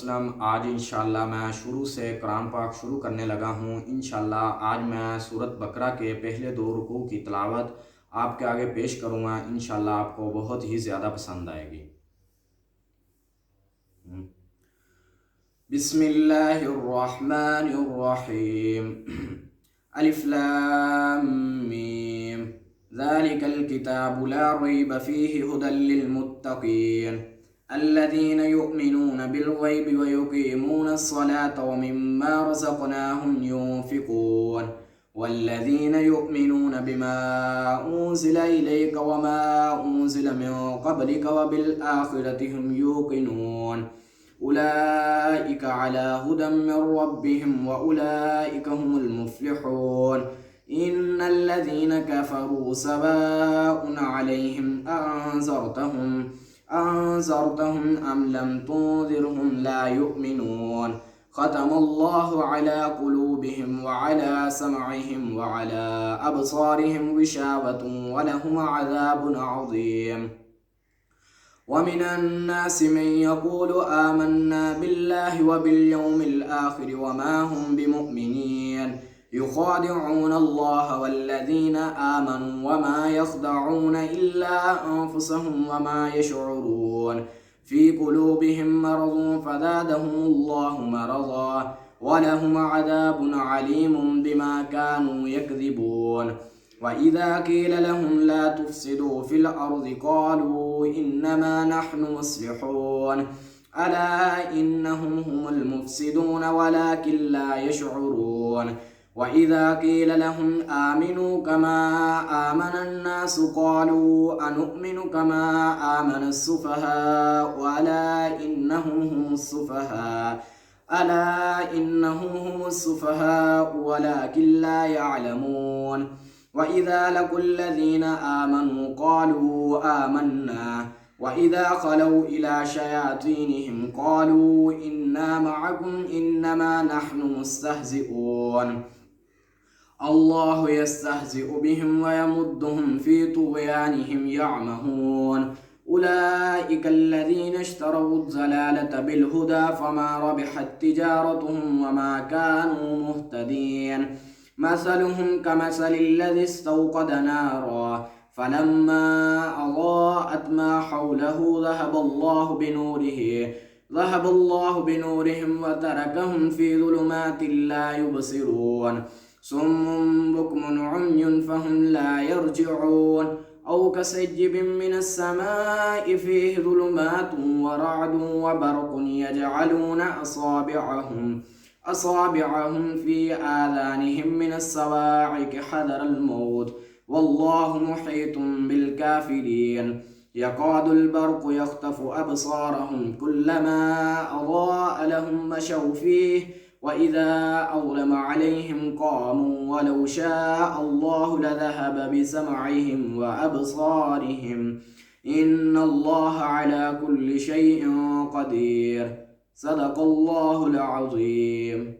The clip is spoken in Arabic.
वसल्लम। आज इंशाअल्लाह मैं शुरू से कुरान पाक शुरू करने लगा हूँ। इंशाअल्लाह आज मैं सूरत बकरा के पहले 2 रुकू की तिलावत आपके आगे पेश करूँगा। इंशाअल्लाह आपको बहुत ही ज़्यादा पसंद आएगी। बिस्मिल्लाहिर्रहमानिर्रहीम। अलिफ लाम मीम ज़ालिकल किताबु ला रैब फ़ीहि हुदल लिलमुत्तक़ीन الذين يؤمنون بالغيب ويقيمون الصلاة ومما رزقناهم ينفقون والذين يؤمنون بما أنزل إليك وما أنزل من قبلك وبالآخرة هم يوقنون أولئك على هدى من ربهم وأولئك هم المفلحون إن الذين كفروا سواء عليهم أنذرتهم أم لم تنذرهم لا يؤمنون ختم الله على قلوبهم وعلى سمعهم وعلى أبصارهم غشاوة ولهم عذاب عظيم ومن الناس من يقول آمنا بالله وباليوم الآخر وما هم بمؤمنين يخادعون الله والذين آمنوا وما يخدعون إلا أنفسهم وما يشعرون في قلوبهم مرض فزادهم الله مرضا ولهم عذاب عليم بما كانوا يكذبون وإذا قيل لهم لا تفسدوا في الأرض قالوا إنما نحن مصلحون ألا إنهم هم المفسدون ولكن لا يشعرون وإذا قيل لهم آمنوا كما آمن الناس قالوا أنؤمن كما آمن السفهاء ألا إنهم هم السفهاء ولكن لا يعلمون وإذا لقوا الذين آمنوا قالوا آمنا وإذا خلوا إلى شياطينهم قالوا إنا معكم إنما نحن مستهزئون الله يستهزئ بهم ويمدهم في طغيانهم يعمهون أولئك الذين اشتروا الضلالة بالهدى فما ربحت تجارتهم وما كانوا مهتدين مثلهم كمثل الذي استوقد نارا فلما أضاءت ما حوله ذهب الله بنورهم وتركهم في ظلمات لا يبصرون صم بكم عمي فهم لا يرجعون أو كسجب من السماء فيه ظلمات ورعد وبرق يجعلون أصابعهم في آذانهم من الصواعق حذر الموت والله محيط بالكافرين يكاد البرق يخطف أبصارهم كلما أضاء لهم مشوا فيه وإذا أظلم عليهم قاموا ولو شاء الله لذهب بسمعهم وأبصارهم إن الله على كل شيء قدير صدق الله العظيم.